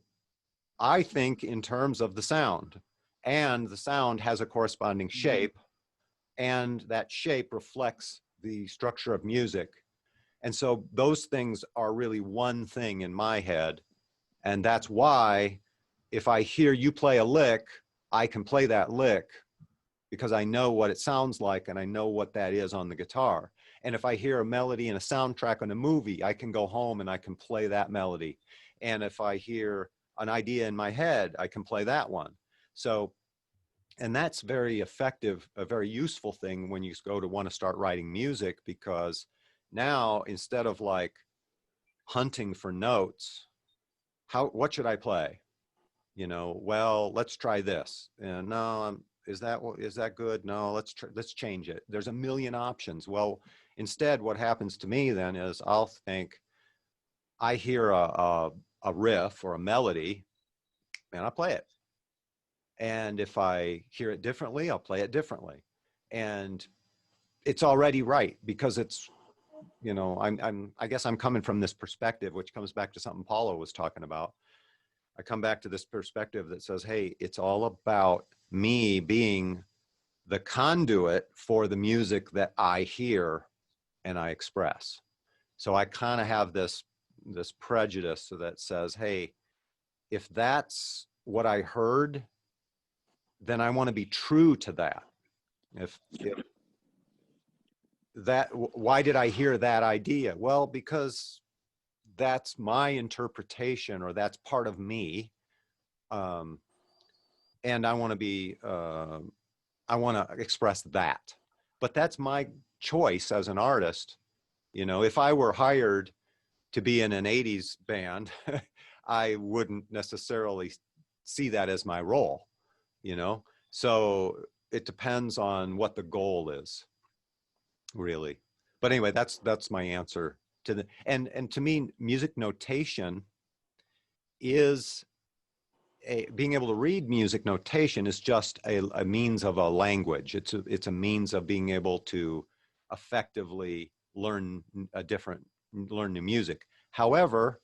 I think in terms of the sound, and the sound has a corresponding shape, and that shape reflects the structure of music. And so those things are really one thing in my head. And that's why if I hear you play a lick, I can play that lick because I know what it sounds like and I know what that is on the guitar. And if I hear a melody in a soundtrack on a movie, I can go home and I can play that melody. And if I hear an idea in my head, I can play that one. So, and that's very effective, a very useful thing when you go to want to start writing music, because now instead of like hunting for notes, what should I play? Well, let's try this. And no, is that good? No, let's change it. There's a million options. Well, instead, what happens to me then is I'll think, I hear a riff or a melody, and I'll play it. And if I hear it differently, I'll play it differently. And it's already right, because it's, I guess I'm coming from this perspective, which comes back to something Paulo was talking about. I come back to this perspective that says, hey, it's all about me being the conduit for the music that I hear and I express. So I kind of have this prejudice that says, hey, if that's what I heard, then I want to be true to that. If why did I hear that idea? Well, because that's my interpretation, or that's part of me. And I want to be, I want to express that. But that's my choice as an artist. You know, if I were hired to be in an 80s band, I wouldn't necessarily see that as my role, you know? So it depends on what the goal is, really. But anyway, that's my answer to the, and to me, music notation is being able to read music notation is just a means of a language. It's a means of being able to effectively learn new music. However,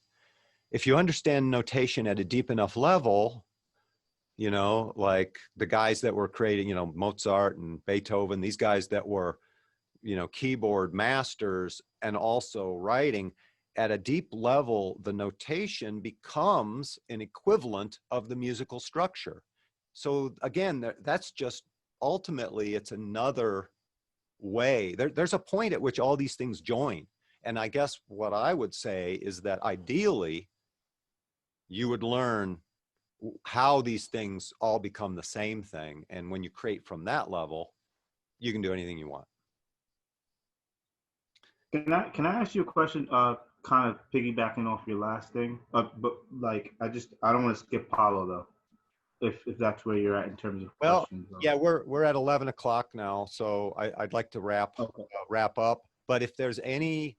if you understand notation at a deep enough level, you know, like the guys that were creating, you know, Mozart and Beethoven, these guys that were, you know, keyboard masters and also writing, at a deep level, the notation becomes an equivalent of the musical structure. So again, that's just ultimately, it's another way. There's a point at which all these things join. And I guess what I would say is that ideally, you would learn how these things all become the same thing. And when you create from that level, you can do anything you want. Can I ask you a question? Kind of piggybacking off your last thing. But like I don't want to skip Paulo though. If that's where you're at in terms of Well, questions. yeah, we're at 11 o'clock now, so I'd like to wrap up. But if there's any,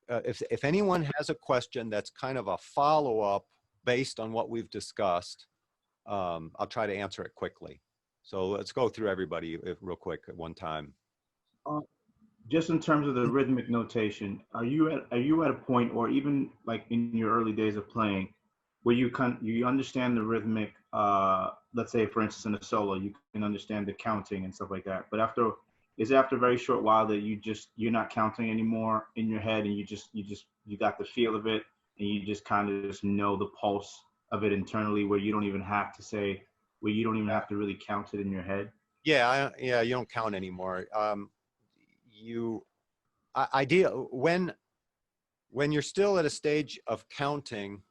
if anyone has a question that's kind of a follow up based on what we've discussed, I'll try to answer it quickly. So let's go through everybody real quick at one time. Just in terms of the rhythmic notation, are you at a point, or even like in your early days of playing, where you understand the rhythmic? Let's say, for instance, in a solo, you can understand the counting and stuff like that. But is it after a very short while that you're not counting anymore in your head, and you got the feel of it, and you just kind of just know the pulse of it internally, where you don't even have to really count it in your head? Yeah, you don't count anymore. When you're still at a stage of counting,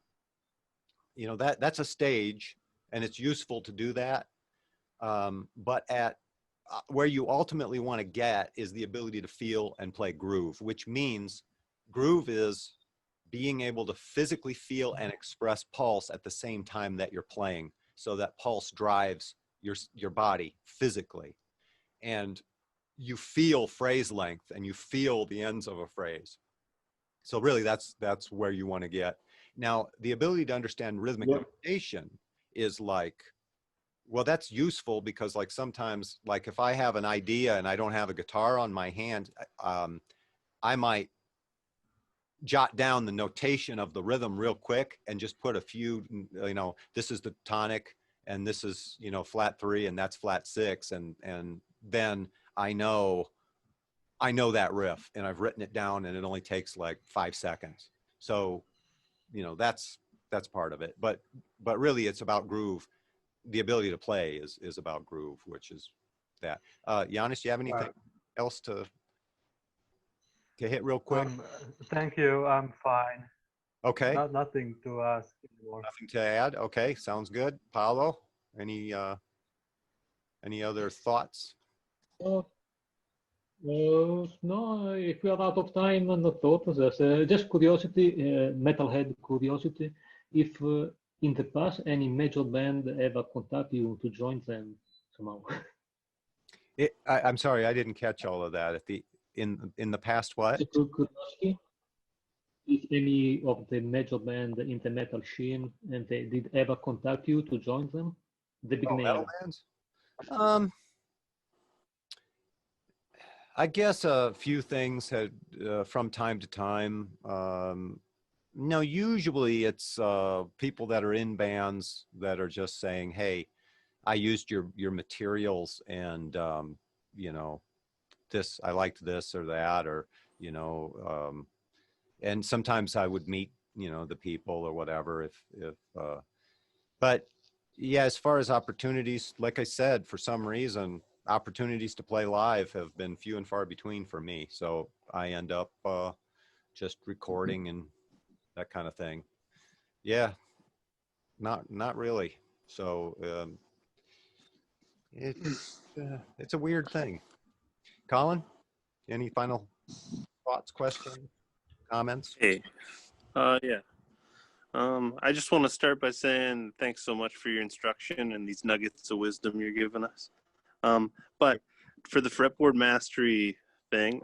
you know, that's a stage, and it's useful to do that. But at where you ultimately want to get is the ability to feel and play groove, which means groove is being able to physically feel and express pulse at the same time that you're playing, so that pulse drives your body physically, and you feel phrase length and you feel the ends of a phrase. So really that's where you want to get. Now, the ability to understand rhythmic notation is like, well, that's useful because like sometimes, like if I have an idea and I don't have a guitar on my hand, I might jot down the notation of the rhythm real quick and just put a few, you know, this is the tonic and this is, you know, flat 3 and that's flat 6. And then I know that riff and I've written it down, and it only takes like 5 seconds. So, you know, that's part of it. But really it's about groove. The ability to play is about groove, which is that. Giannis, do you have anything else to hit real quick? Thank you. I'm fine. Okay. Nothing to ask anymore. Nothing to add. Okay, sounds good. Paolo, any other thoughts? No, if we are out of time, no thought. There's just curiosity, metalhead curiosity. If in the past any major band ever contact you to join them somehow? I'm sorry, I didn't catch all of that. In the past, what? Curiosity. If any of the major band in the metal scene, and they did ever contact you to join them? The beginning. Metal bands? I guess a few things had from time to time. No, usually it's people that are in bands that are just saying, "Hey, I used your materials, and you know, this, I liked this or that," or you know, and sometimes I would meet, you know, the people or whatever. But yeah, as far as opportunities, like I said, for some reason, opportunities to play live have been few and far between for me. So I end up just recording and that kind of thing. Yeah, not really. So it's a weird thing. Colin, any final thoughts, questions, comments? Hey, yeah. I just want to start by saying thanks so much for your instruction and these nuggets of wisdom you're giving us. But for the fretboard mastery thing,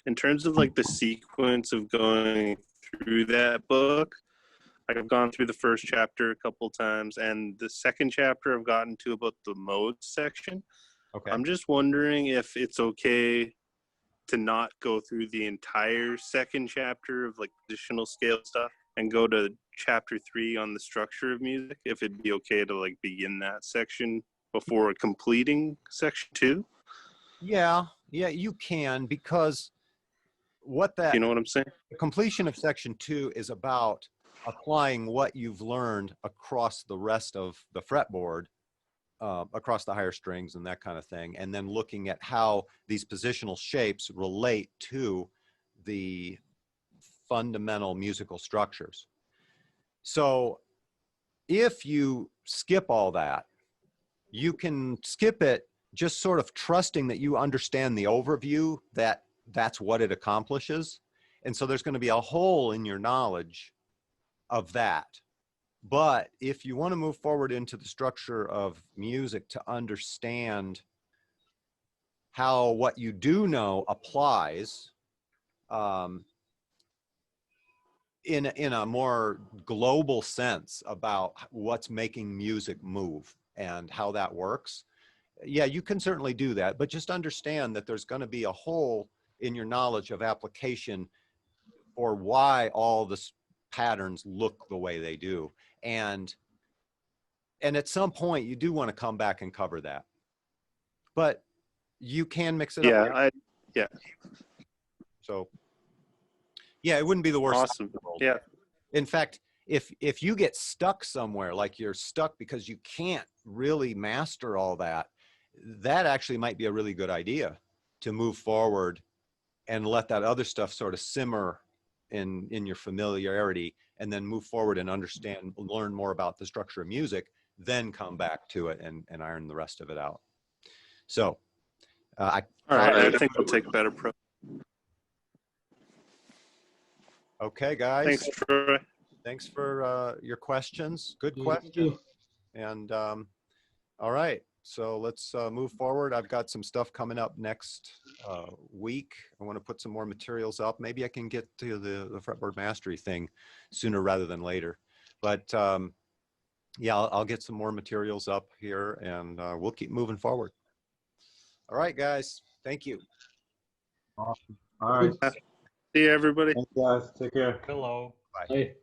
in terms of like the sequence of going through that book, I've gone through the first chapter a couple times, and the second chapter I've gotten to about the modes section. Okay. I'm just wondering if it's okay to not go through the entire second chapter of like additional scale stuff and go to chapter 3 on the structure of music, if it'd be okay to like begin that section before completing section 2. Yeah, you can, because what that You know what I'm saying? the completion of section 2 is about applying what you've learned across the rest of the fretboard, across the higher strings and that kind of thing, and then looking at how these positional shapes relate to the fundamental musical structures. So if you skip all that, you can skip it just sort of trusting that you understand the overview, that that's what it accomplishes. And so there's going to be a hole in your knowledge of that. But if you want to move forward into the structure of music to understand how what you do know applies in a more global sense about what's making music move and how that works, yeah, you can certainly do that. But just understand that there's going to be a hole in your knowledge of application or why all the patterns look the way they do. And at some point you do want to come back and cover that, but you can mix it up. Yeah. So yeah, it wouldn't be the worst. Awesome. Yeah. In fact, if you get stuck somewhere, like you're stuck because you can't really master all that, that actually might be a really good idea to move forward and let that other stuff sort of simmer in your familiarity, and then move forward and understand, learn more about the structure of music, then come back to it and iron the rest of it out. So All right, I think we'll take better pro. Okay, guys. Thanks, Troy. Thanks for your questions. Good questions. And all right, so let's move forward. I've got some stuff coming up next week. I want to put some more materials up. Maybe I can get to the fretboard mastery thing sooner rather than later. But yeah, I'll get some more materials up here, and we'll keep moving forward. All right, guys. Thank you. Awesome. All right. See you, everybody. Thanks, guys. Take care. Hello. Bye. Hey.